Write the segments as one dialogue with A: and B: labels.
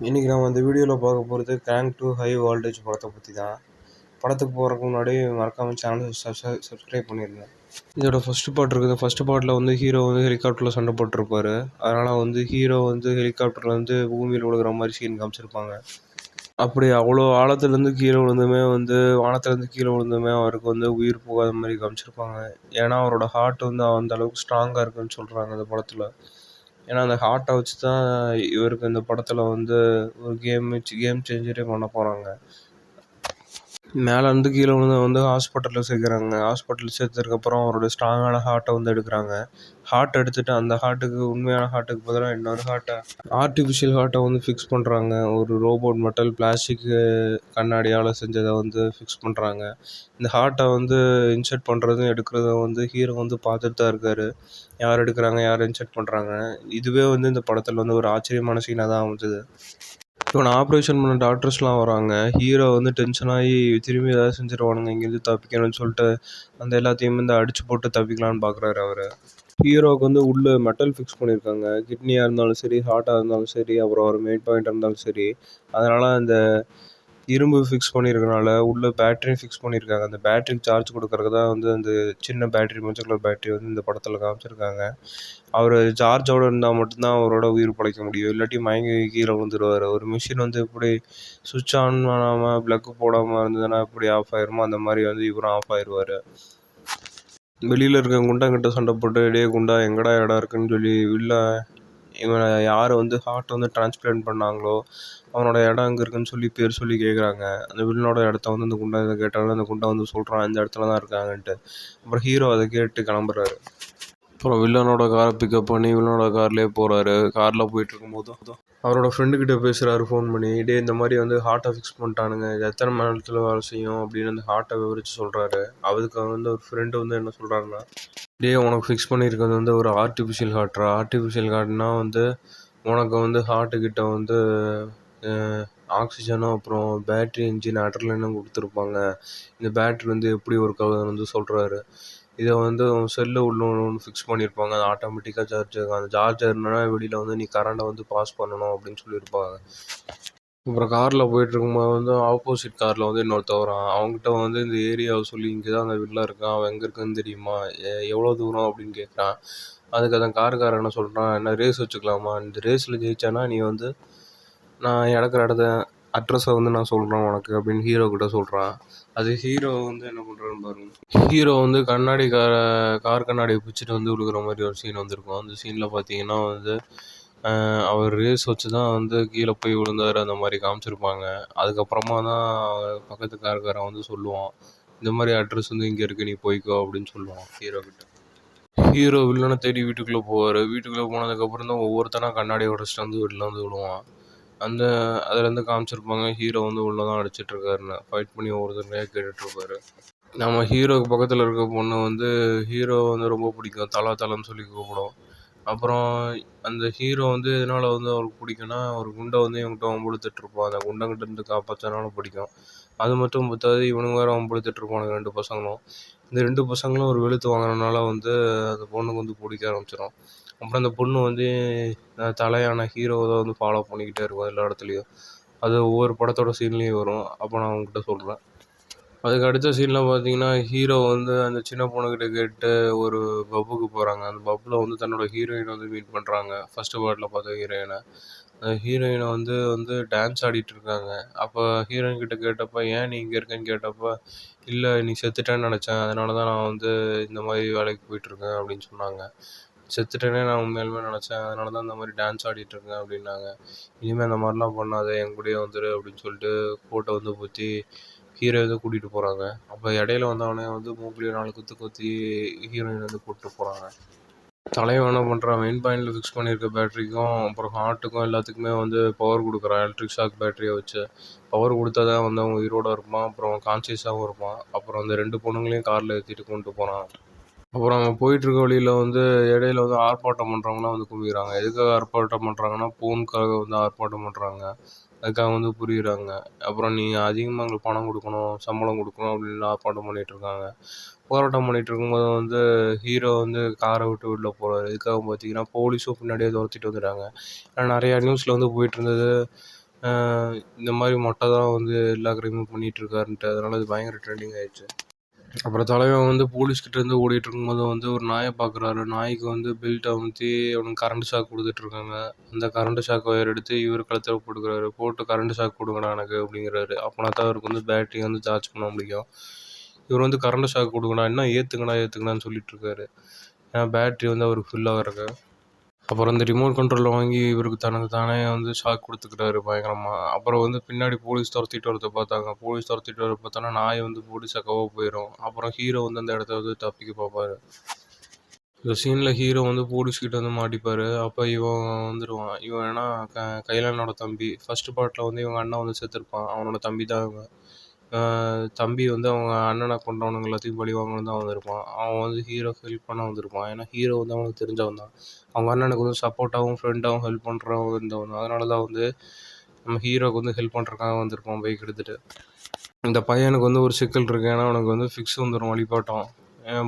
A: இன்றைக்கி நம்ம இந்த வீடியோவில் பார்க்க போகிறது கிராங்க் டூ ஹை வோல்டேஜ் படத்தை பற்றி தான். படத்துக்கு போகிறதுக்கு முன்னாடி மறக்காமல் சேனல் சப்ஸ்கிரைப் பண்ணிடுங்க. இதோட ஃபஸ்ட்டு பார்ட் இருக்குது. ஃபஸ்ட்டு பார்ட்டில் வந்து ஹீரோ வந்து ஹெலிகாப்டரில் சண்டை போட்டிருப்பாரு. அதனால் வந்து ஹீரோ வந்து ஹெலிகாப்டரில் வந்து பூமியில் விழுகிற மாதிரி சீன் காமிச்சிருப்பாங்க. அப்படி அவ்வளோ ஆழத்துலேருந்து கீழே விழுந்துமே வந்து வானத்துலேருந்து கீழே விழுந்துமே அவருக்கு வந்து உயிர் போகாத மாதிரி காமிச்சிருப்பாங்க. ஏன்னா அவரோட ஹார்ட் வந்து அந்த அளவுக்கு ஸ்ட்ராங்காக இருக்குன்னு சொல்கிறாங்க அந்த படத்தில். ஏன்னா அந்த ஹார்ட்டை வச்சு தான் இவருக்கு இந்த படத்தில் வந்து ஒரு கேம் சேஞ்சரே பண்ண போகிறாங்க. மேலேருந்து கீழே வந்து ஹாஸ்பிட்டலில் சேர்க்குறாங்க. ஹாஸ்பிட்டலில் சேர்த்ததுக்கப்புறம் அவரோட ஸ்ட்ராங்கான ஹார்ட்டை வந்து எடுக்கிறாங்க. ஹார்ட் எடுத்துகிட்டு அந்த ஹார்ட்டுக்கு உண்மையான ஹார்ட்டுக்கு பதிலாக இன்னொரு ஹார்ட்டை ஆர்டிஃபிஷியல் ஹார்ட்டை வந்து ஃபிக்ஸ் பண்ணுறாங்க. ஒரு ரோபோட் மெட்டல் பிளாஸ்டிக்கு கண்ணாடியால் செஞ்சதை வந்து ஃபிக்ஸ் பண்ணுறாங்க. இந்த ஹார்ட்டை வந்து இன்சர்ட் பண்ணுறதும் எடுக்கிறதும் வந்து ஹீரோ வந்து பார்த்துட்டு தான் இருக்கார். யார் எடுக்கிறாங்க, யார் இன்சர்ட் பண்ணுறாங்க. இதுவே வந்து இந்த படத்தில் வந்து ஒரு ஆச்சரியமான சீனாக தான் அமைஞ்சது. இவனை ஆப்ரேஷன் பண்ண டாக்டர்ஸ்லாம் வராங்க. ஹீரோ வந்து டென்ஷன் ஆகி திரும்பி ஏதாவது செஞ்சுருவானுங்க, இங்கேருந்து தப்பிக்கணும்னு சொல்லிட்டு அந்த எல்லாத்தையும் வந்து அடித்து போட்டு தப்பிக்கலான்னு பார்க்குறாரு அவர். ஹீரோவுக்கு வந்து உள்ளே மெட்டல் ஃபிக்ஸ் பண்ணியிருக்காங்க. கிட்னியாக இருந்தாலும் சரி, ஹார்ட்டாக இருந்தாலும் சரி, அப்புறம் ஒரு மெயின் பாயிண்ட்டாக இருந்தாலும் சரி. அதனால் அந்த இரும்பு ஃபிக்ஸ் பண்ணியிருக்கனால உள்ளே பேட்டரியும் ஃபிக்ஸ் பண்ணியிருக்காங்க. அந்த பேட்டரிக்கு சார்ஜ் கொடுக்கறதுக்கு தான் வந்து அந்த சின்ன பேட்டரி, மஞ்சள் கலர் பேட்டரி வந்து இந்த படத்தில் காமிச்சிருக்காங்க. அவர் சார்ஜோடு இருந்தால் மட்டும்தான் அவரோட உயிர் பிழைக்க முடியும். இல்லாட்டி மயங்கி கீழே விழுந்துருவார். ஒரு மிஷின் வந்து எப்படி சுவிட்ச் ஆன் பண்ணாமல் ப்ளக்கு போடாமல் இருந்ததுன்னா எப்படி ஆஃப் ஆயிருமோ அந்த மாதிரி வந்து இவரும் ஆஃப் ஆயிடுவார். வெளியில் இருக்க குண்டாங்கிட்ட சண்டை போட்டு, "டேய் குண்டா, எங்கடா இடம் இருக்குன்னு சொல்லி இவனை யார் வந்து ஹார்ட் வந்து டிரான்ஸ்பிளான்ட் பண்ணாங்களோ அவனோட இடம் எங்கே இருக்குன்னு சொல்லி பேர் சொல்லி கேட்குறாங்க. அந்த வில்லனோட இடத்த வந்து அந்த குண்டா இதை கேட்டாலும் அந்த குண்டா வந்து சொல்கிறான் இந்த இடத்துல தான் இருக்காங்கன்ட்டு. அப்புறம் ஹீரோ அதை கேட்டு கிளம்புறாரு. அப்புறம் வில்லனோட காரை பிக்கப் பண்ணி வில்லனோட கார்லேயே போகிறாரு. காரில் போயிட்டுருக்கும்போது அவரோட ஃப்ரெண்டுக்கிட்ட பேசுகிறாரு ஃபோன் பண்ணி. "டே, இந்த மாதிரி வந்து ஹார்ட்டை ஃபிக்ஸ் பண்ணிட்டானுங்க, இது எத்தனை மணி நேரத்தில் வேலை செய்யும்?" அப்படின்னு அந்த ஹார்ட்டை விவரித்து சொல்கிறாரு. அதுக்கு வந்து ஒரு ஃப்ரெண்டு வந்து என்ன சொல்கிறாருன்னா, "டே, உனக்கு ஃபிக்ஸ் பண்ணியிருக்கிறது வந்து ஒரு ஆர்டிஃபிஷியல் ஹார்ட்ரா. ஆர்டிஃபிஷியல் ஹார்ட்னா வந்து உனக்கு வந்து ஹார்ட்டுக்கிட்ட வந்து ஆக்சிஜனும் அப்புறம் பேட்ரி, இன்ஜின், அட்ரலினும் கொடுத்துருப்பாங்க. இந்த பேட்ரி வந்து எப்படி ஒர்க் ஆகுதுன்னு வந்து சொல்கிறாரு. இதை வந்து செல்லு உள்ள ஒன்று ஃபிக்ஸ் பண்ணியிருப்பாங்க. அது ஆட்டோமேட்டிக்காக சார்ஜ் ஆகும். அந்த சார்ஜ் ஆகுதுன்னா வெளியில் வந்து நீ கரண்ட்டை வந்து பாஸ் பண்ணணும் அப்படின்னு சொல்லியிருப்பாங்க." அப்புறம் காரில் போயிட்டுருக்கும்போது வந்து ஆப்போசிட் காரில் வந்து இன்னொருத்தன் வரான். அவங்ககிட்ட வந்து இந்த ஏரியாவை சொல்லி, "இங்கே தான் அந்த வில்லன் இருக்கான், அவன் எங்கே இருக்குன்னு தெரியுமா, எவ்வளோ தூரம்?" அப்படின்னு கேட்குறான். அதுக்கு அந்த காருக்காரன் என்ன சொல்கிறான், "என்ன ரேஸ் வச்சுக்கலாமா? இந்த ரேஸில் ஜெயிச்சானா நீ வந்து நான் இடக்கிற இடத்த அட்ரஸை வந்து நான் சொல்கிறேன் உனக்கு" அப்படின்னு ஹீரோ கிட்ட சொல்கிறான். அது ஹீரோ வந்து என்ன பண்ணுறான்னு பாருங்க. ஹீரோ வந்து கார் கண்ணாடியை பிடிச்சிட்டு வந்து விழுகிற மாதிரி ஒரு சீன் வந்திருக்கும். அந்த சீனில் பார்த்தீங்கன்னா வந்து அவர் ரேஸ் வச்சு தான் வந்து கீழே போய் விழுந்தார் அந்த மாதிரி காமிச்சிருப்பாங்க. அதுக்கப்புறமா தான் பக்கத்து காருக்காரன் வந்து சொல்லுவான், "இந்த மாதிரி அட்ரஸ் வந்து இங்கே இருக்குது, நீ போய்க்கோ" அப்படின்னு சொல்லுவான் ஹீரோ கிட்ட. ஹீரோ வில்லனை தேடி வீட்டுக்குள்ளே போவார். வீட்டுக்குள்ளே போனதுக்கப்புறம் தான் ஒவ்வொருத்தனாக கண்ணாடியை உடச்சிட்டு வந்து வெளில வந்து விழுவான். அதுலேருந்து காமிச்சிருப்பாங்க ஹீரோ வந்து உள்ளே தான் அடிச்சிட்ருக்காருன்னு. ஃபைட் பண்ணி ஒவ்வொருத்தரையாக கேட்டுட்ருப்பாரு. நம்ம ஹீரோவுக்கு பக்கத்தில் இருக்க பொண்ணு வந்து ஹீரோ வந்து ரொம்ப பிடிக்கும். தலான்னு சொல்லி கூப்பிடும். அப்புறம் அந்த ஹீரோ வந்து எதனால் வந்து அவருக்கு பிடிக்கும்னா, ஒரு குண்டை வந்து இவன்கிட்ட வம்பிழுத்துட்ருப்பான். அந்த குண்டங்கிட்டேருந்து காப்பாற்றனால பிடிக்கும். அது மட்டும் பத்தாது, இவனுங்க வேறு வம்பிழுத்துட்ருப்பானுங்க 2 பசங்களும். இந்த 2 பசங்களும் ஒரு வெளுத்து வாங்கினனால வந்து அந்த பொண்ணுக்கு வந்து பிடிக்க ஆரம்பிச்சிடும். அப்புறம் அந்த பொண்ணு வந்து தலையான ஹீரோவை தான் வந்து ஃபாலோ பண்ணிக்கிட்டே இருக்கும் எல்லா இடத்துலையும். அது ஒவ்வொரு படத்தோட சீன்லேயும் வரும். அப்போ நான் உங்ககிட்ட சொல்கிறேன். அதுக்கு அடுத்த சீனில் பார்த்தீங்கன்னா, ஹீரோ வந்து அந்த சின்ன பொண்ணுக்கிட்ட கேட்டு ஒரு பப்புக்கு போகிறாங்க. அந்த பப்பில் வந்து தன்னோட ஹீரோயினை வந்து மீட் பண்ணுறாங்க. ஃபஸ்ட்டு பார்ட்டில் பார்த்த ஹீரோயினை. அந்த ஹீரோயினை வந்து டான்ஸ் ஆடிட்டுருக்காங்க. அப்போ ஹீரோயின் கிட்ட கேட்டப்போ, "ஏன் நீ இங்கே இருக்கேன்னு?" கேட்டப்போ, "இல்லை, நீ செத்துட்டேன்னு நினச்சேன். அதனால தான் நான் வந்து இந்த மாதிரி வேலைக்கு போயிட்டுருக்கேன்" அப்படின்னு சொன்னாங்க. "செத்துட்டேனே நான் உண்மையாலுமே நினச்சேன். அதனால தான் இந்த மாதிரி டான்ஸ் ஆடிட்டுருக்கேன்" அப்படின்னாங்க. "இனிமேல் அந்த மாதிரிலாம் பண்ணாத, என் கூடயே வந்துடு" அப்படின்னு சொல்லிட்டு கோட்டை வந்து பொத்தி ஹீரோ வந்து கூட்டிகிட்டு போகிறாங்க. அப்போ இடையில வந்தவனே வந்து மூக்குலேயே 4 குத்து குத்தி ஹீரோயின் வந்து கூப்பிட்டு போகிறாங்க. தலைவன் என்ன பண்ணுறான், மெயின் பாயிண்டில் ஃபிக்ஸ் பண்ணியிருக்க பேட்டரிக்கும் அப்புறம் ஹார்ட்டுக்கும் எல்லாத்துக்குமே வந்து பவர் கொடுக்குறான். எலக்ட்ரிக் ஷாக் பேட்டரியை வச்சு பவர் கொடுத்தா தான் வந்து அவன் உயிரோடு இருப்பான். அப்புறம் கான்சியஸாகவும் இருப்பான். அப்புறம் அந்த 2 பொண்ணுங்களையும் காரில் ஏற்றிட்டு கொண்டு போகிறான். அப்புறம் அவங்க போயிட்டுருக்க வழியில் வந்து இடையில வந்து ஆர்ப்பாட்டம் பண்ணுறவங்களாம் வந்து குவிக்கிறாங்க. எதுக்காக ஆர்ப்பாட்டம் பண்ணுறாங்கன்னா, ஃபோனுக்காக வந்து ஆர்ப்பாட்டம் பண்ணுறாங்க. அதுக்காக வந்து புரியுறாங்க. அப்புறம் "நீங்கள் அதிகமாக எங்களுக்கு பணம் கொடுக்கணும், சம்பளம் கொடுக்கணும்" அப்படின்னு ஆர்ப்பாட்டம் பண்ணிகிட்ருக்காங்க. போராட்டம் பண்ணிகிட்ருக்கும்போது வந்து ஹீரோ வந்து காரை விட்டு வெளில போகிறாரு. எதுக்காக பார்த்தீங்கன்னா, போலீஸும் பின்னாடியே துரத்திட்டு வந்துட்டாங்க. ஏன்னா நிறையா நியூஸில் வந்து போயிட்டுருந்தது, இந்த மாதிரி மொட்டை தான் வந்து எல்லா கிரைமும் பண்ணிகிட்ருக்காருன்ட்டு அதனால் அது பயங்கர ட்ரெண்டிங் ஆயிடுச்சு. அப்புறம் தலைவன் வந்து போலீஸ்கிட்டேருந்து ஓடிட்டு இருக்கும்போது வந்து ஒரு நாயை பார்க்குறாரு. நாய்க்கு வந்து பெல்ட் அமுத்தி அவனுக்கு கரண்ட் ஷாக் கொடுத்துட்ருக்காங்க. அந்த கரண்ட் ஷாக் ஒயர் எடுத்து இவர் கழுத்தில் போட்டுக்கிறாரு. போட்டு கரண்ட் ஷாக் கொடுங்கடா எனக்கு அப்படிங்கிறாரு. அப்போனா தான் அவருக்கு வந்து பேட்டரி வந்து சார்ஜ் பண்ண முடியும். இவர் வந்து கரண்ட் ஷாக் கொடுங்கடா, என்ன ஏற்றுங்கடான்னு சொல்லிட்டுருக்காரு. ஏன்னா பேட்டரி வந்து அவருக்கு ஃபில் ஆகிறக்கு. அப்புறம் இந்த ரிமோட் கண்ட்ரோலில் வாங்கி இவருக்கு தனக்கு தானே வந்து ஷாக் கொடுத்துக்கிறாரு பயங்கரமாக. அப்புறம் வந்து பின்னாடி போலீஸ் துரத்திட்டு வரதை பார்த்தாங்க. போலீஸ் துரத்திட்டு வர பார்த்தோன்னா நாய் வந்து போலீஸ் அக்காவாக போயிடும். அப்புறம் ஹீரோ வந்து அந்த இடத்த வந்து தப்பிக்க பார்ப்பாரு. இந்த சீனில் ஹீரோ வந்து போலீஸ்கிட்ட வந்து மாட்டிப்பார். அப்போ இவன் வந்துடுவான். இவன் ஏன்னா கைலானோட தம்பி. ஃபஸ்ட்டு பார்ட்டில் வந்து இவங்க அண்ணன் வந்து செத்துருப்பான். அவனோட தம்பி தான் இவன். தம்பி வந்து அவங்க அண்ணனை கொண்டவனுங்க எல்லாத்தையும் பழி வாங்கணுன்னு தான் வந்திருப்பான். அவன் வந்து ஹீரோக்கு ஹெல்ப் பண்ண வந்திருப்பான். ஏன்னா ஹீரோ வந்து அவனுக்கு தெரிஞ்சவன் தான். அவங்க அண்ணனுக்கு வந்து சப்போர்ட்டாகவும் ஃப்ரெண்டாகவும் ஹெல்ப் பண்ணுறவன் இருந்தவன். அதனால தான் வந்து நம்ம ஹீரோவுக்கு வந்து ஹெல்ப் பண்ணுறதுக்காக வந்திருப்பான் பைக் எடுத்துகிட்டு. இந்த பையனுக்கு வந்து ஒரு சிக்கல் இருக்குது. ஏன்னா அவனுக்கு வந்து ஃபிக்ஸ் வந்துடும் வழிபாட்டம்.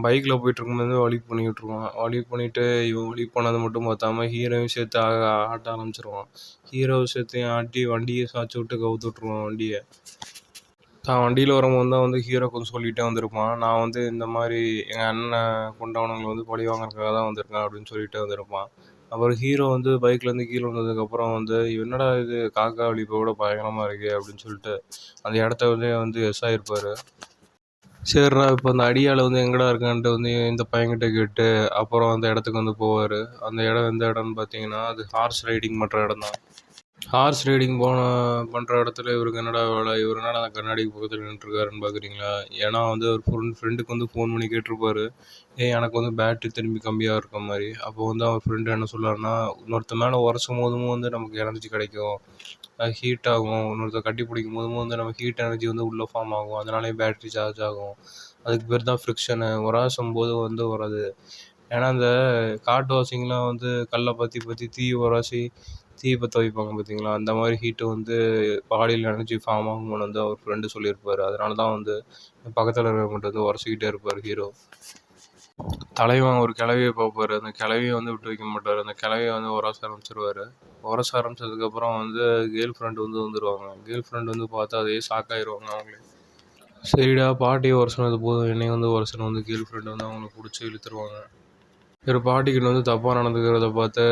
A: பைக்கில் போயிட்டுருக்கும்போது வழி பண்ணி விட்ருவான். வழி பண்ணிவிட்டு இவன் வழி பண்ணதை மட்டும் பார்த்தாம ஹீரோவையும் சேர்த்து ஆட்ட ஆரம்பிச்சிருவான். ஹீரோவை சேர்த்து ஆட்டி வண்டியை சாய்ச்சி விட்டு கவுத்து விட்ருவான் வண்டியை. தான் வண்டியில் வரும்போது தான் வந்து ஹீரோ கொஞ்சம் சொல்லிகிட்டே வந்திருப்பான். நான் வந்து இந்த மாதிரி எங்கள் அண்ணன் கொண்டவனுங்களை வந்து பழி வாங்குறதுக்காக தான் வந்திருக்கேன் அப்படின்னு சொல்லிகிட்டே வந்திருப்பான். அப்புறம் ஹீரோ வந்து பைக்லேருந்து கீழே வந்ததுக்கப்புறம் வந்து என்னடா இது காக்கா வலிப்பை விட பயங்கரமாக இருக்கே அப்படின்னு சொல்லிட்டு அந்த இடத்த வந்து எஸ் ஆகிருப்பார். சரிடா இப்போ அந்த அடியால் வந்து எங்கடா இருக்கான்ட்டு வந்து இந்த பையன்கிட்ட கேட்டு அப்புறம் அந்த இடத்துக்கு வந்து போவார். அந்த இடம் எந்த இடம்னு பார்த்தீங்கன்னா அது ஹார்ஸ் ரைடிங் பண்ணுற இடம் தான். ஹார்ஸ் ரைடிங் பண்ணுற இடத்துல இவருக்கு என்னடா வேலை, இவர் என்னடா அந்த கண்ணாடிக்கு பக்கத்தில் நின்றுருக்காருன்னு பார்க்குறீங்களா? ஏன்னா வந்து அவர் ஃப்ரெண்டுக்கு வந்து ஃபோன் பண்ணி கேட்டிருப்பாரு, எனக்கு வந்து பேட்டரி திரும்பி கம்மியாக இருக்க மாதிரி. அப்போ வந்து அவர் ஃப்ரெண்டு என்ன சொல்கிறாருன்னா, இன்னொருத்த மேலே உரசும் போதும் வந்து நமக்கு எனர்ஜி கிடைக்கும், அது ஹீட் ஆகும். இன்னொருத்தர் கட்டி பிடிக்கும் போதும் வந்து நம்ம ஹீட் எனர்ஜி வந்து உள்ளே ஃபார்ம் ஆகும், அதனாலே பேட்டரி சார்ஜ் ஆகும். அதுக்கு பேர் தான் ஃப்ரிக்ஷனு. உராசும் போது வந்து வராது. ஏன்னா இந்த காட்டு வாசிங்கெலாம் வந்து கல்லை பற்றி தீ உராசி தீ பற்ற வைப்பாங்க பார்த்தீங்களா? அந்த மாதிரி ஹீட்டு வந்து பாடியில் எனர்ஜி ஃபார்ம் ஆகும்னு வந்து அவர் ஃப்ரெண்டு சொல்லியிருப்பார். அதனால தான் வந்து பக்கத்தில் இருக்கிறவங்கள்ட்ட வந்து உரசிக்கிட்டே இருப்பார் ஹீரோ. தலைவன் ஒரு கிழவியை பார்ப்பார். அந்த கிழவியை வந்து விட்டு வைக்க மாட்டார். அந்த கிழவியை வந்து உரச ஆரம்பிச்சிருவார். உரச ஆரம்பிச்சதுக்கப்புறம் வந்து கேர்ள் ஃப்ரெண்டு வந்துடுவாங்க. கேர்ள் ஃப்ரெண்டு வந்து பார்த்தா அதே ஷாக்காயிருவாங்க அவங்களே. சரிடா பாட்டியை உரசினது போதும், என்னை வந்து உரசனை வந்து கேர்ள் ஃப்ரெண்டு வந்து அவங்கள பிடிச்சி இழுத்துருவாங்க. இவர் பாட்டிக்கிட்ட வந்து தப்பாக நடந்துக்கிறத பார்த்து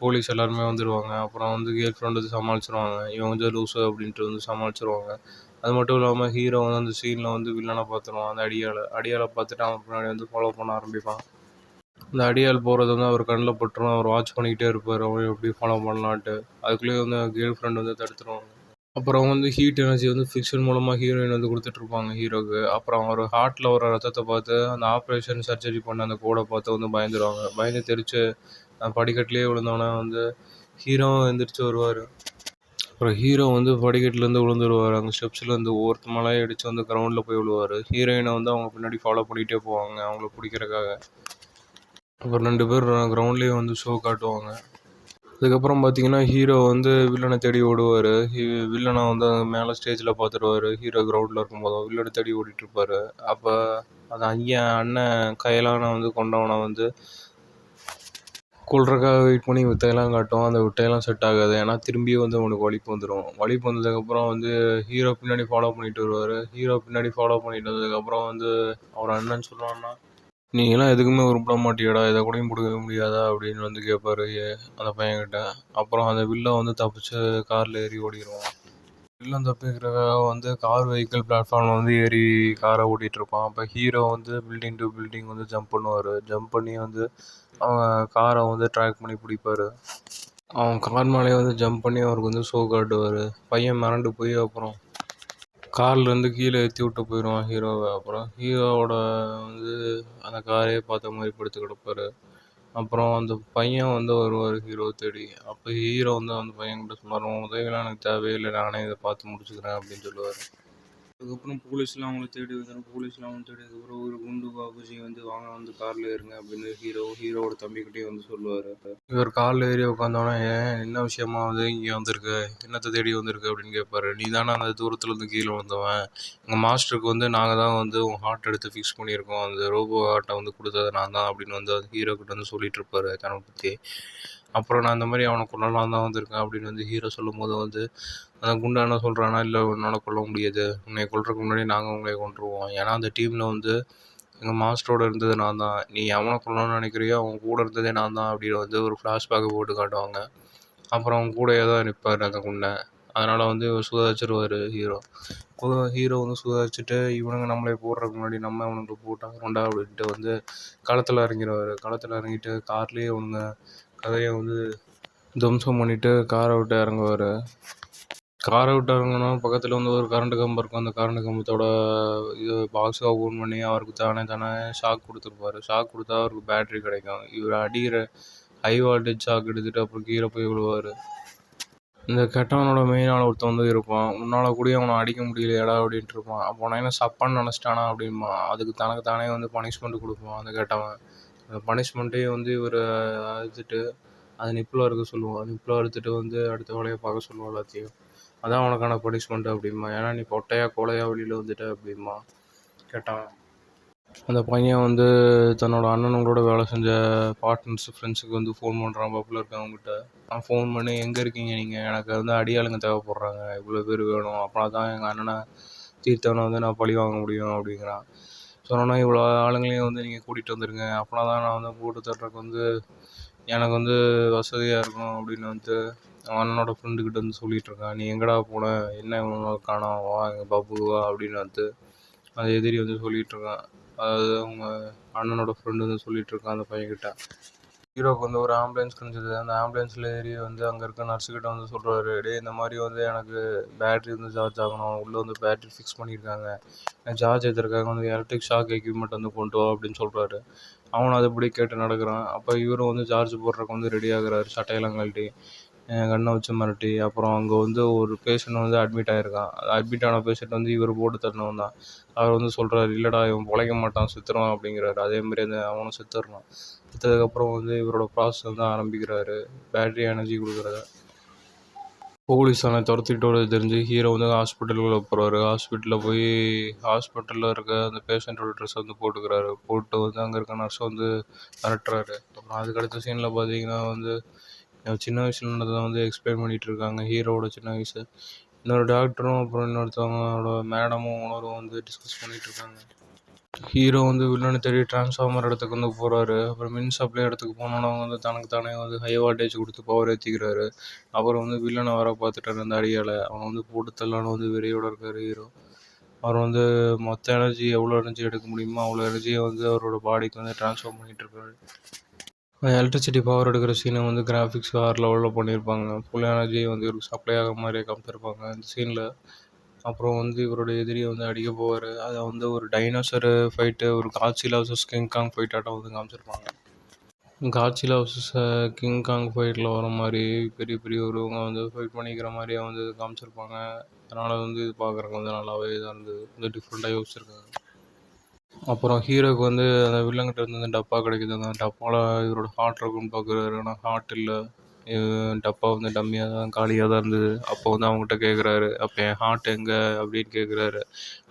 A: போலீஸ் எல்லாருமே வந்துடுவாங்க. அப்புறம் வந்து கேர்ள் ஃப்ரெண்ட் வந்து சமாளிச்சிருவாங்க. இவன் கொஞ்சம் லூஸு அப்படின்ட்டு வந்து சமாளிச்சிருவாங்க. அது மட்டும் இல்லாமல் ஹீரோ வந்து அந்த சீனில் வந்து வில்லனை பார்த்துருவான். அந்த அடியாளை பார்த்துட்டு அவன் பின்னாடி வந்து ஃபாலோ பண்ண ஆரம்பிப்பான். அந்த அடியாள் போகிறது வந்து அவர் கண்ணில் பட்டுரும். அவர் வாட்ச் பண்ணிக்கிட்டே இருப்பார், அவன் எப்படி ஃபாலோ பண்ணலான்ட்டு. அதுக்குள்ளேயே வந்து கேர்ள் ஃப்ரெண்ட் வந்து தடுத்துருவாங்க. அப்புறம் வந்து ஹீட் எனர்ஜி வந்து ஃபிக்ஷன் மூலமாக ஹீரோயின் வந்து கொடுத்துட்ருப்பாங்க ஹீரோவுக்கு. அப்புறம் அவர் ஹார்ட்டில் வர ரத்தத்தை பார்த்து அந்த ஆப்ரேஷன் சர்ஜரி பண்ண அந்த கோடை பார்த்து வந்து பயந்துருவாங்க. பயந்து தெரிச்சு படிக்கட்டிலே விழுந்தோன்னே வந்து ஹீரோவும் எழுந்திரிச்சு வருவார். அப்புறம் ஹீரோ வந்து படிக்கட்டுலேருந்து விழுந்துருவார். அங்கே ஸ்டெப்ஸ்லேருந்து ஒவ்வொருத்த மலையை அடித்து வந்து கிரவுண்டில் போய் விழுவார். ஹீரோயினை வந்து அவங்க பின்னாடி ஃபாலோ பண்ணிகிட்டே போவாங்க அவங்கள பிடிக்கிறக்காக. அப்புறம் 2 பேர் கிரவுண்ட்லேயே வந்து ஷோ காட்டுவாங்க. அதுக்கப்புறம் பார்த்தீங்கன்னா ஹீரோ வந்து வில்லனை தேடி ஓடுவார். வில்லனை வந்து மேலே ஸ்டேஜில் பார்த்துருவார். ஹீரோ கிரவுண்டில் இருக்கும்போது வில்லனை தேடி ஓடிட்டுருப்பார். அப்போ அந்த அண்ணன் கையலான வந்து கொண்டவனை வந்து கொல்றதுக்காக வெயிட் பண்ணி வித்தையெல்லாம் காட்டும். அந்த வித்தையெல்லாம் செட் ஆகாது. ஏன்னா திரும்பியும் வந்து அவனுக்கு வலிப்பு வந்துடும். வலிப்பு வந்ததுக்கப்புறம் வந்து ஹீரோ பின்னாடி ஃபாலோ பண்ணிட்டு வருவார். ஹீரோ பின்னாடி ஃபாலோ பண்ணிட்டு வந்ததுக்கப்புறம் வந்து அவர் அண்ணன் சொல்லுவான்னா, நீங்களாம் எதுக்குமே உருப்பட மாட்டியாடா, இதை கூடயும் பிடிக்க முடியாதா அப்படின்னு வந்து கேட்பாரு அந்த பையன்கிட்ட. அப்புறம் அந்த வில்லன் வந்து தப்பிச்சு காரில் ஏறி ஓடிடுவான். வில்லன் தப்பிக்கிறதுக்காக வந்து கார் வெஹிக்கிள் பிளாட்ஃபார்மில் வந்து ஏறி காரை ஓட்டிகிட்ருப்பான். அப்போ ஹீரோ வந்து பில்டிங் டு பில்டிங் வந்து ஜம்ப் பண்ணுவார். ஜம்ப் பண்ணி வந்து அவன் காரை வந்து ட்ராக் பண்ணி பிடிப்பார். அவன் கார் மேலேயே வந்து ஜம்ப் பண்ணி அவருக்கு வந்து ஷோ காட்டுவார். பையன் மிரண்டு போய் அப்புறம் கார்லேருந்து கீழே ஏற்றி விட்டு போயிடுவான் ஹீரோவை. அப்புறம் ஹீரோவோட வந்து அந்த காரையே பார்த்த மாதிரி படுத்து கிடப்பார். அப்புறம் அந்த பையன் வந்து வருவார் ஹீரோ தேடி. அப்போ ஹீரோ வந்து அந்த பையன்கிட்ட சொன்னார், உன் உதவியெல்லாம் எனக்கு தேவையில்லை, நானே இதை பார்த்து முடிச்சுக்கிறேன் அப்படின்னு சொல்லுவார். அதுக்கப்புறம் போலீஸ்லாம் அவங்கள தேடி வந்துடும். போலீஸ்லாம் அவங்கள தேடி அதுக்கப்புறம் ஒரு குண்டு பாபுஜி வந்து வாங்க வந்து காரில் ஏறுங்க அப்படின்னு ஹீரோவோட தம்பிக்கிட்டேயும் வந்து சொல்லுவார். இவர் காரில் ஏறி உட்காந்தோன்னே, ஏன் என்ன விஷயமா வந்து இங்கே வந்திருக்கு, என்னத்தை தேடி வந்திருக்கு அப்படின்னு கேட்பாரு. நீ தானே அந்த தூரத்துலேருந்து கீழே வந்தவன், எங்கள் மாஸ்டருக்கு வந்து நாங்கள் தான் வந்து உன் ஹார்ட் எடுத்து ஃபிக்ஸ் பண்ணியிருக்கோம், அந்த ரோபோ ஹார்ட்டை வந்து கொடுத்தது நான் தான் அப்படின்னு வந்து ஹீரோ கிட்ட வந்து சொல்லிட்டு இருப்பாரு தன்னை பற்றி. அப்புறம் நான் இந்த மாதிரி அவனை கொல்லலாம் தான் வந்திருக்கேன் அப்படின்னு வந்து ஹீரோ சொல்லும்போது வந்து அந்த குண்டா என்ன சொல்கிறான்னா, இல்லை உன்னால் கொல்ல முடியாது, உன்னை கொல்றதுக்கு முன்னாடி நாங்கள் உங்களை கொன்றுவோம். ஏன்னா அந்த டீமில் வந்து எங்கள் மாஸ்டரோட இருந்தது நான் தான், நீ எவனை கொல்லணும்னு நினைக்கிறியோ அவன் கூட இருந்ததே நான் தான் அப்படின்னு வந்து ஒரு ஃப்ளாஷ்பேக்கை போட்டு காட்டுவாங்க. அப்புறம் அவன் கூடயே தான் நிற்பார் அந்த குண்டை. அதனால் வந்து இவர் சுதாரிச்சிருவார் ஹீரோ. ஹீரோ வந்து சுதாரிச்சுட்டு இவனுங்க நம்மளை போடுறதுக்கு முன்னாடி நம்ம அவனுக்கு போட்டாங்கண்டா அப்படின்ட்டு வந்து களத்தில் இறங்கிடுவார். களத்தில் இறங்கிட்டு கார்லேயே அவனுங்க கதையை வந்து துவம்சம் பண்ணிவிட்டு காரை விட்டு இறங்குவார். காரை விட்டு இறங்கினா பக்கத்தில் வந்து ஒரு கரண்ட் கம்பம் இருக்கும். அந்த கரண்ட் கம்பத்தோட இது பாக்ஸை ஓப்பன் பண்ணி அவருக்கு தானே ஷாக் கொடுத்துருப்பாரு. ஷாக் கொடுத்தா அவருக்கு பேட்ரி கிடைக்கும். இவர் அடிக்கிற ஹை வால்டேஜ் ஷாக் எடுத்துகிட்டு அப்புறம் கீழே போய் விழுவார். இந்த கெட்டவனோட மெயின் ஆள் ஒருத்தன் வந்து இருப்பான். உன்னால் கூட அவனை அடிக்க முடியலையாடா அப்படின்ட்டு இருப்பான். அப்போ நான் என்ன சப்பான்னு நினச்சிட்டானா அப்படின்பா. அதுக்கு தனக்கு தானே வந்து பனிஷ்மெண்ட் கொடுப்பான் அந்த கெட்டவன். அந்த பனிஷ்மெண்ட்டே வந்து இவர் அறுத்துட்டு அதை நிப்பில் இருக்க சொல்லுவான். நிப்பில் அறுத்துட்டு வந்து அடுத்த வேலையை பார்க்க சொல்லுவான் எல்லாத்தையும். அதான் உனக்கான பனிஷ்மெண்ட் அப்படிம்பா. ஏன்னா நீ பொட்டையா கொலையா வெளியில் வந்துட்ட அப்படிம்பா கேட்டான். அந்த பையன் வந்து தன்னோட அண்ணனுங்களோட வேலை செஞ்ச பார்ட்னர்ஸ் ஃப்ரெண்ட்ஸுக்கு வந்து ஃபோன் பண்ணுறான் பப்பில் இருக்கவங்ககிட்ட. நான் ஃபோன் பண்ணி எங்கே இருக்கீங்க நீங்கள், எனக்கு வந்து அடியாளுங்க தேவைப்படுறாங்க, இவ்வளோ பேர் வேணும், அப்புறம் தான் எங்கள் அண்ணனை தீர்த்தவனை வந்து நான் பழி வாங்க முடியும் அப்படிங்கிறான். சொன்னோன்னா இவ்வளோ ஆளுங்களையும் வந்து நீங்கள் கூட்டிகிட்டு வந்துடுங்க, அப்படின்னா தான் நான் வந்து போட்டு தர்றதுக்கு வந்து எனக்கு வந்து வசதியாக இருக்கும் அப்படின்னு வந்து அவன் அண்ணனோட ஃப்ரெண்டுக்கிட்ட வந்து சொல்லிகிட்டு இருக்கான். நீ எங்கடா போன, என்ன இவ்வளோ நாள் காணோம், வா எங்கள் பப்பு வா அப்படின்னு வந்து அந்த எதிரி வந்து சொல்லிகிட்டு இருக்கான். அதாவது அவங்க அண்ணனோட ஃப்ரெண்டு வந்து சொல்லிகிட்டு இருக்கான் அந்த பையன்கிட்ட. ஹீரோவுக்கு வந்து ஒரு ஆம்புலன்ஸ் கிடச்சிது. அந்த ஆம்புலன்ஸில் ஏறி வந்து அங்கே இருக்க நர்ஸுக்கிட்ட வந்து சொல்கிறாரு, டே இந்த மாதிரி வந்து எனக்கு பேட்ரி வந்து சார்ஜ் ஆகணும், உள்ளே வந்து பேட்ரி ஃபிக்ஸ் பண்ணியிருக்காங்க, சார்ஜ் ஏற்றுறதுக்காக வந்து எலக்ட்ரிக் ஷாக் எக்யூப்மெண்ட் வந்து கொண்டு வா அப்படின்னு சொல்கிறாரு. அவனும் அதுபடி கேட்டு நடக்கிறான். அப்போ இவரும் வந்து சார்ஜ் போடுறதுக்கு வந்து ரெடி ஆகுறாரு, சட்டையெல்லாம் கழட்டி கண்ணை வச்சு மிரட்டி. அப்புறம் அங்கே வந்து ஒரு பேஷண்ட் வந்து அட்மிட் ஆகிருக்கான். அட்மிட் ஆன பேஷண்ட் வந்து இவர் போட்டு தரணும் தான். அவர் வந்து சொல்கிறாரு, இல்லைடா இவன் பிழைக்க மாட்டான் செத்துருவான் அப்படிங்கிறாரு. அதேமாதிரி அந்த அவனும் செத்துடுறான். செத்ததுக்கப்புறம் வந்து இவரோட ப்ராசஸ் வந்து ஆரம்பிக்கிறாரு, பேட்டரி எனர்ஜி கொடுக்குறத. போலீஸ் அவனை துரத்திட்டு வரது தெரிஞ்சு ஹீரோ வந்து ஹாஸ்பிட்டலுக்குள்ளே போகிறாரு. ஹாஸ்பிட்டலில் போய் ஹாஸ்பிட்டலில் இருக்க அந்த பேஷண்ட்டோட ட்ரெஸ் வந்து போட்டுக்கிறாரு. போட்டு வந்து அங்கே இருக்க நர்ஸை வந்து மிரட்டுறாரு. அப்புறம் அதுக்கடுத்த சீனில் பார்த்தீங்கன்னா வந்து சின்ன வயசில் நடந்ததை வந்து எக்ஸ்பிளைன் பண்ணிகிட்டு இருக்காங்க, ஹீரோவோட சின்ன வயசு. இன்னொரு டாக்டரும் அப்புறம் இன்னொருத்தவங்களோட மேடமும் ஓனரும் வந்து டிஸ்கஸ் பண்ணிகிட்டு இருக்காங்க. ஹீரோ வந்து வில்லனை தேடி டிரான்ஸ்ஃபார்மர் இடத்துக்கு வந்து போகிறாரு. அப்புறம் மின் சப்ளை இடத்துக்கு போனோன்னா வந்து தனக்கு தானே வந்து ஹை வால்டேஜ் கொடுத்து பவர் ஏற்றிக்கிறாரு. அப்புறம் வந்து வில்லனை வர பார்த்துட்டாரு அந்த அடியால். அவனை வந்து போட்டு தள்ளலான்னு வந்து வெறியோட இருக்கார் ஹீரோ. அவர் வந்து மொத்த எனர்ஜி எவ்வளோ எனர்ஜி எடுக்க முடியுமோ அவ்வளோ எனர்ஜியை வந்து அவரோட பாடிக்கு வந்து ட்ரான்ஸ்ஃபார்ம் பண்ணிகிட்டு இருக்காரு. எலக்ட்ரிசிட்டி பவர் எடுக்கிற சீனை வந்து கிராஃபிக்ஸ் வேறு லெவலில் பண்ணியிருப்பாங்க. ஃபுல் எனர்ஜியை வந்து இவருக்கு சப்ளை ஆகிற மாதிரியே காமிச்சிருப்பாங்க இந்த சீனில். அப்புறம் வந்து இவரோட எதிரியை வந்து அடிக்க போவார். அதை வந்து ஒரு டைனோசர் ஃபைட்டு, ஒரு காட்சிலா வர்சஸ் கிங் காங் ஃபைட்டாட்டம் வந்து காமிச்சிருப்பாங்க. காட்சிலா வர்சஸ் கிங் காங் ஃபைட்டில் வர மாதிரி பெரிய பெரிய ஒருவங்க வந்து ஃபைட் பண்ணிக்கிற மாதிரியே வந்து காமிச்சிருப்பாங்க. அதனால் வந்து இது பார்க்குறக்கு வந்து நல்லாவே இதாக இருந்தது, கொஞ்சம் டிஃப்ரெண்ட்டாக யோசிச்சிருக்காங்க. அப்புறம் ஹீரோவுக்கு வந்து அந்த வில்லங்கிட்ட இருந்து அந்த டப்பா கிடைக்குது. அந்த டப்பாவில் இவரோட ஹார்ட் இருக்குன்னு பார்க்குறாரு. ஆனால் ஹார்ட் இல்லை, டப்பா வந்து டம்மியாக தான் காலியாக தான் இருந்தது. அப்போ வந்து அவங்ககிட்ட கேட்குறாரு, அப்போ என் ஹார்ட் எங்கே அப்படின்னு கேட்குறாரு.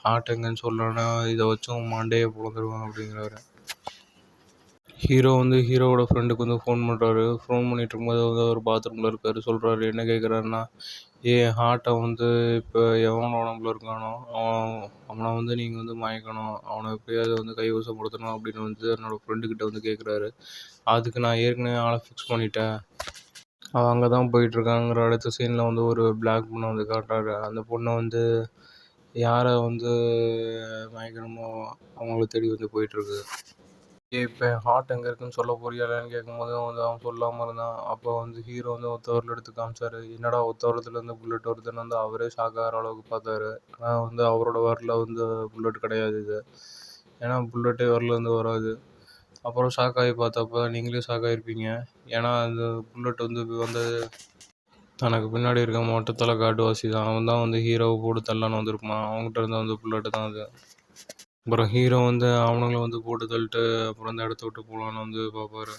A: ஹார்ட் எங்கேன்னு சொல்லலைன்னா இதை வச்சும் மண்டையை பிளந்துருவேன் அப்படிங்கிறாரு. ஹீரோ வந்து ஹீரோவோட ஃப்ரெண்டுக்கு வந்து ஃபோன் பண்ணுறாரு. ஃபோன் பண்ணிகிட்டு இருக்கும்போது வந்து அவர் பாத்ரூமில் இருக்கார். சொல்கிறாரு, என்ன கேட்குறாருன்னா, என் ஹார்ட்டை வந்து இப்போ எவனோட உடம்புல இருக்கானோ அவனை வந்து நீங்கள் வந்து மயக்கணும், அவனை எப்படியாவது வந்து கைவசப்படுத்தணும் அப்படின்னு வந்து என்னோடய ஃப்ரெண்டுக்கிட்ட வந்து கேட்குறாரு. அதுக்கு நான் ஏற்கனவே ஆளை ஃபிக்ஸ் பண்ணிட்டேன், அவன் அங்கே தான் போயிட்டுருக்காங்கிற அடுத்த சீனில் வந்து ஒரு பிளாக் பொண்ணை வந்து காட்டுறாரு. அந்த பொண்ணை வந்து யாரை வந்து மயக்கணுமோ அவங்கள தேடி வந்து போயிட்டுருக்கு. இப்போ என் ஹார்ட் எங்கே இருக்குன்னு சொல்ல போறியா இல்லையான்னு கேட்கும்போது வந்து அவன் சொல்லாமல் இருந்தான். அப்போ வந்து ஹீரோ வந்து ஒத்தவரில் எடுத்து காமிச்சார். என்னடா ஒத்தவரத்துலேருந்து புல்லட் வருதுன்னு வந்து அவரே ஷாக் ஆகிற அளவுக்கு பார்த்தாரு. ஆனால் வந்து அவரோட வரல வந்து புல்லட் கிடையாது இது, ஏன்னா புல்லட்டே வரலேருந்து வராது. அப்புறம் ஷாக் ஆகி பார்த்தப்ப நீங்களே ஷாக் ஆகிருப்பீங்க. ஏன்னா அந்த புல்லட் வந்து வந்தது தனக்கு பின்னாடி இருக்க மொட்டத்தலை காட்டுவாசி தான். அவன் தான் வந்து ஹீரோவை போட்டு தள்ளலான்னு வந்திருப்பான். அவங்ககிட்ட இருந்த வந்து புல்லட்டு தான் அது. அப்புறம் ஹீரோ வந்து அவனுங்களை வந்து போட்டு தள்ளிட்டு அப்புறம் அந்த இடத்த விட்டு போகலான்னு வந்து பார்ப்பாரு.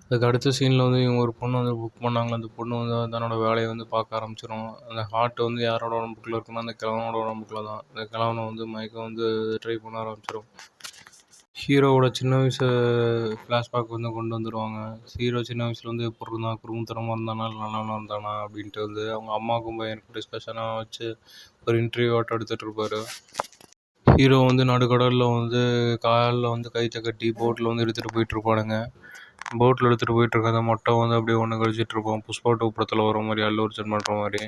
A: அதுக்கு அடுத்த சீனில் வந்து இவங்க ஒரு பொண்ணு வந்து புக் பண்ணாங்களே, அந்த பொண்ணு வந்து தன்னோட வேலையை வந்து பார்க்க ஆரம்பிச்சிடும். அந்த ஹார்ட் வந்து யாரோட உடம்புக்குள்ளே இருக்குன்னா அந்த கிழவனோட உடம்புக்குள்ள தான். அந்த கிழவனை வந்து மயக்கம் வந்து ட்ரை பண்ண ஆரம்பிச்சிடும். ஹீரோவோட சின்ன வயசு ஃப்ளாஷ்பேக் வந்து கொண்டு வந்துருவாங்க. ஹீரோ சின்ன வயசுல வந்து எப்புட்ருந்தான், குறும்புத்தனமா இருந்தானா, இல்ல நல்லவனா இருந்தானா அப்படின்ட்டு வந்து அவங்க அம்மாவுக்கும் பையனுக்கும் டிஸ்கஷனா வச்சு ஒரு இன்டர்வியூவாட்டம் எடுத்துட்டு இருப்பாரு. ஹீரோ வந்து நடுக்கடல்ல வந்து கால்ல வந்து கயித்த கட்டி போட்ல வந்து எடுத்துட்டு போயிட்டுருப்பானுங்க. போட்ல எடுத்துட்டு போயிட்டுருக்கறத மட்டும் வந்து அப்படியே ஒண்ணு கழிச்சிட்டு இருப்போம். புஷ்பா 2 படத்துல வர மாரி, அல்லு அர்ஜுன் பண்ற மாரி.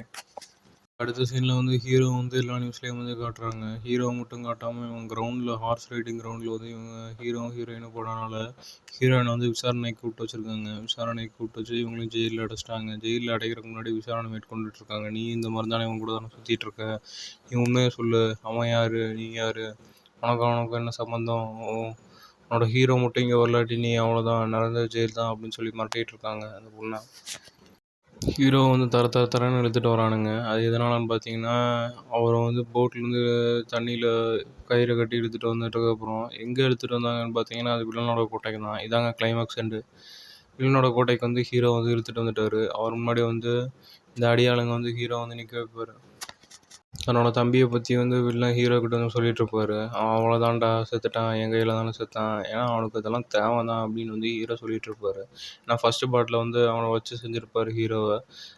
A: அடுத்த சீன்ல வந்து ஹீரோ வந்து எல்லா நியூஸ்லயும் வந்து காட்டுறாங்க. ஹீரோ மட்டும் காட்டாம இவன் கிரவுண்ட்ல ஹார்ஸ் ரைடிங் கிரவுண்ட்ல வந்து இவங்க ஹீரோவும் ஹீரோயினும் போனனால ஹீரோயினை வந்து விசாரணைக்கு கூப்பிட்டு வச்சிருக்காங்க. விசாரணைக்கு கூப்பிட்டு வச்சு இவங்களையும் ஜெயிலில் அடைச்சிட்டாங்க. ஜெயிலில் அடைக்கிறதுக்கு முன்னாடி விசாரணை மேற்கொண்டுட்டு இருக்காங்க. நீ இந்த மாதிரி தானே இவங்க கூட தானே சுத்திட்டு இருக்க, நீ உண்மையை சொல்லு, அவன் யாரு, நீ யாரு, உனக்கு என்ன சம்மந்தம், உன்னோட ஹீரோ மட்டும் இங்கே வரலாட்டி நீ அவ்வளோதான், நடந்த ஜெயில் தான் அப்படின்னு சொல்லி மிரட்டிட்டு இருக்காங்க அந்த பொண்ணை. ஹீரோ வந்து தரன்னு இழுத்துட்டு வரானுங்க. அது எதனாலன்னு பார்த்தீங்கன்னா, அவரை வந்து போட்லேருந்து தண்ணியில் கயிறை கட்டி இழுத்துட்டு வந்துட்டதுக்கப்புறம் எங்கே இழுத்துட்டு வந்தாங்கன்னு பார்த்தீங்கன்னா, அது வில்லனோட கோட்டைக்கு தான். இதாங்க கிளைமாக்ஸ் எண்டு. வில்லனோட கோட்டைக்கு வந்து ஹீரோ வந்து இழுத்துட்டு வந்துட்டாரு. அவர் முன்னாடி வந்து இந்த அடியாளுங்க வந்து ஹீரோ வந்து நிற்க வைப்பாரு. தன்னோட தம்பியை பற்றி வந்து வில்லன் ஹீரோ கிட்ட வந்து சொல்லிட்டு இருப்பாரு. அவன் அவ்வளோதான்டா, செத்துட்டான், என் கையில் தானே செத்தான், ஏன்னா அவனுக்கு இதெல்லாம் தேவை தான் அப்படின்னு வந்து ஹீரோ சொல்லிட்டு இருப்பாரு. ஏன்னா ஃபர்ஸ்ட் பார்ட்டில் வந்து அவனை வச்சு செஞ்சுருப்பாரு ஹீரோவை,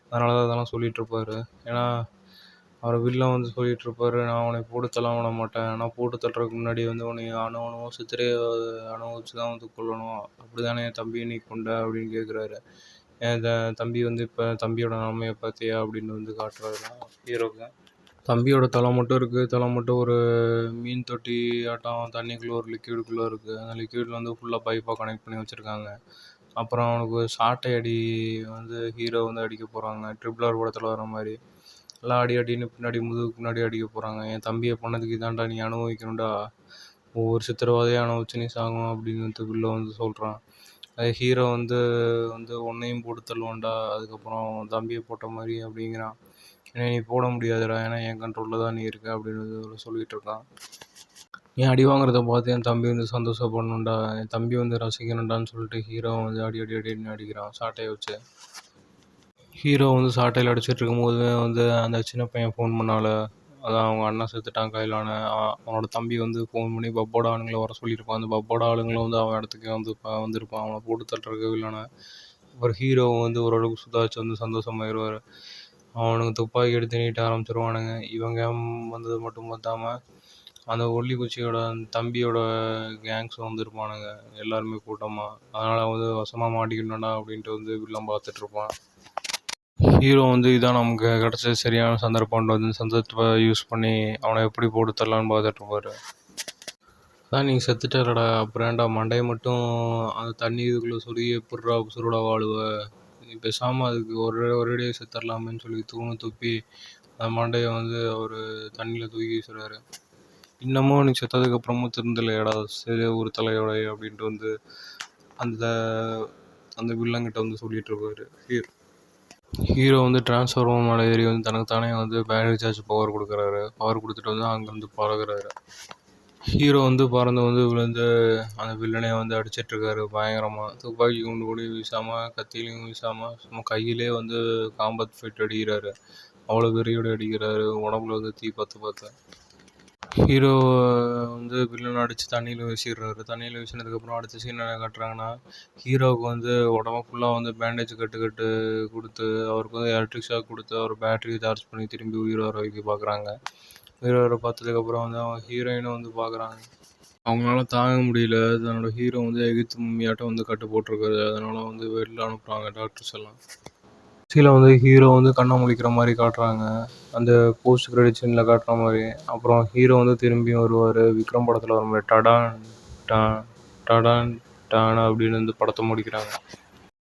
A: அதனால தான் அதெல்லாம் சொல்லிட்டு இருப்பாரு. ஏன்னா அவர் வில்லன் வந்து சொல்லிட்டு இருப்பாரு, நான் அவனை போட்டு தள்ள விட மாட்டேன், ஆனால் போட்டு தள்ளுறதுக்கு முன்னாடி வந்து உன்னை அணுவணும் சித்திரை அனுபவிச்சு தான் வந்து கொல்லணும், அப்படி தானே என் தம்பியை நீ கொண்ட அப்படின்னு கேட்குறாரு. என் தம்பி வந்து இப்போ தம்பியோட நிலைமையை பார்த்தியா அப்படின்னு வந்து காட்டுறாரு ஹீரோக்கு. தம்பியோட தலை மட்டும் இருக்குது. தலை மட்டும் ஒரு மீன் தொட்டி ஆட்டம் தண்ணிக்குள்ளே ஒரு லிக்விடுக்குள்ளே இருக்குது. அந்த லிக்விடில் வந்து ஃபுல்லாக பைப்பாக கனெக்ட் பண்ணி வச்சுருக்காங்க. அப்புறம் அவனுக்கு சாட்டை அடி வந்து ஹீரோ வந்து அடிக்க போகிறாங்க. ட்ரிபிள் படத்தில் வர மாதிரி எல்லாம் அடின்னு பின்னாடி முதுகுக்கு பின்னாடி அடிக்க போகிறாங்க. என் தம்பியை பண்ணதுக்கு இதாண்டா நீ அனுபவிக்கணும்டா, ஒவ்வொரு சித்திரவதையாக அனுபவிச்சு நீ சாகணும் அப்படின்னு வந்து வில்ல வந்து சொல்கிறான். அது ஹீரோ வந்து வந்து உன்னையும் போட்டு தள்ளுவான்டா, அதுக்கப்புறம் தம்பியை போட்ட மாதிரி அப்படிங்கிறான். ஏன்னா நீ போட முடியாதுடா, ஏன்னா என் கண்ட்ரோலில் தான் நீ இருக்க அப்படின்னு சொல்லிகிட்டு இருக்கான். என் அடி வாங்குறத பார்த்து என் தம்பி வந்து சந்தோஷப்படணும்டா, என் தம்பி வந்து ரசிக்கணும்டான்னு சொல்லிட்டு ஹீரோ வந்து அடின்னு அடிக்கிறான் சாட்டையை வச்சு. ஹீரோ வந்து சாட்டையில் அடிச்சிட்டு இருக்கும்போது வந்து அந்த சின்ன பையன் ஃபோன் பண்ணால, அதான் அவங்க அண்ணன் செத்துட்டான் கையிலான, அவனோட தம்பி வந்து ஃபோன் பண்ணி பப்போட ஆளுங்களை வர சொல்லியிருப்பான். அந்த பப்போட ஆளுங்களும் வந்து அவன் இடத்துக்கு வந்து வந்திருப்பான் அவனை போட்டு தட்டுறதுக்கு இல்லைனா. அப்புறம் ஹீரோ வந்து ஓரளவுக்கு சுதாரிச்சு வந்து சந்தோஷமாயிடுவார். அவனுங்க துப்பாக்கி எடுத்து நீட்ட ஆரம்பிச்சிருவானுங்க. இவங்க வந்தது மட்டும் பார்த்தாம அந்த ஒல்லி குச்சியோட தம்பியோட கேங்ஸும் வந்திருப்பானுங்க எல்லாருமே கூட்டமாக. அதனால் வந்து வசமாக மாட்டிக்கணும்டா அப்படின்ட்டு வந்து வில்லன் பார்த்துட்ருப்பான். ஹீரோ வந்து இதான் நமக்கு கிடச்ச சரியான சந்தர்ப்பம்னு வந்து சந்தர்ப்பத்தை யூஸ் பண்ணி அவனை எப்படி போட்டு தரலான்னு பார்த்துட்ருப்பாரு. அதான் நீ செத்துட்டலடா, அப்புறம் ஏன்டா மண்டையை மட்டும் அந்த தண்ணி இதுக்குள்ளே சொல்லி எப்பட்றா சுருடா வாழுவ, நீ பேசாமல் அதுக்கு ஒரேடியாக செத்துடலாமேன்னு சொல்லி துப்பி அந்த மண்டையை வந்து அவர் தண்ணியில் தூக்கி வீசுறாரு. இன்னமும் நீ செத்ததுக்கப்புறமும் திருந்தலையாடா சரி ஒரு தலையோட அப்படின்ட்டு வந்து அந்த அந்த வில்லங்கிட்ட வந்து சொல்லிட்டு இருப்பாரு. ஹீரோ வந்து டிரான்ஸ்ஃபார்மர் மேலே ஏறி வந்து தனக்கு தானே வந்து பேட்டரி சார்ஜ் பவர் கொடுக்குறாரு. பவர் கொடுத்துட்டு வந்து அங்கேருந்து பறகுறாரு. ஹீரோ வந்து பறந்து வந்து விழுந்து அந்த வில்லனை வந்து அடிச்சிட்ருக்காரு பயங்கரமாக. துப்பாக்கி குண்டு கூட வீசாமல், கத்தியிலையும் வீசாமல், சும்மா கையிலே வந்து காம்பத் ஃபைட் அடிக்கிறாரு. அவ்வளோ வெறியோடு அடிக்கிறாரு, உடம்புல வந்து தீ பற்ற. ஹீரோ வந்து வில்லனை அடித்து தண்ணியில் வீசிடுறாரு. தண்ணியில் வீசினதுக்கப்புறம் அடுத்த சீன் என்ன காட்டுறாங்கன்னா, ஹீரோவுக்கு வந்து உடம்பு ஃபுல்லாக வந்து பேண்டேஜ் கட்டு கொடுத்து அவருக்கு வந்து எலக்ட்ரிக் ஷாக் கொடுத்து அவர் பேட்டரியை சார்ஜ் பண்ணி திரும்பி உயிர் வர வைக்க பார்க்குறாங்க. உயிர் வர பார்த்ததுக்கப்புறம் வந்து அவங்க ஹீரோயினை வந்து பார்க்குறாங்க. அவங்களால தாங்க முடியல, தன்னோட ஹீரோ வந்து எகிப்து மம்மியாட்டம் வந்து கட்டு போட்டிருக்காரு. அதனால் வந்து வெளில அனுப்புகிறாங்க டாக்டர்ஸ் எல்லாம். கடைசியில் வந்து ஹீரோ வந்து கண்ணை முழிக்கிற மாதிரி காட்டுறாங்க, அந்த போஸ்ட் கிரெடிட் சீனில் காட்டுற மாதிரி. அப்புறம் ஹீரோ வந்து திரும்பியும் வருவார், விக்ரம் படத்தில் வர மாதிரி டடான் டான் டடான் டான் அப்படின்னு வந்து படத்தை முடிக்கிறாங்க.